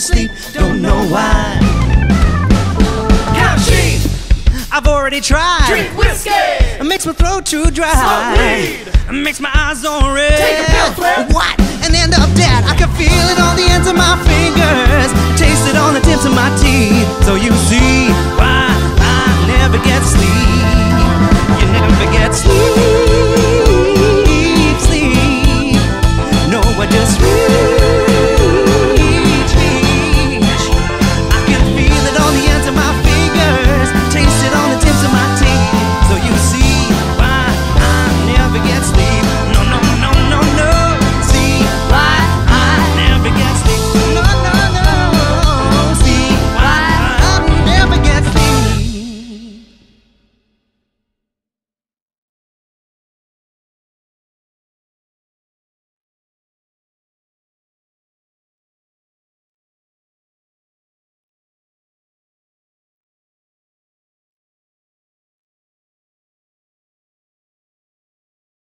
sleep, don't know why. Count sheep, I've already tried. drink whiskey, It makes my throat too dry. smoke weed, It makes my eyes on red. take a pill, Flip. What? And end up dead. I can feel it on the ends of my fingers, taste it on the tips of my teeth. So you see why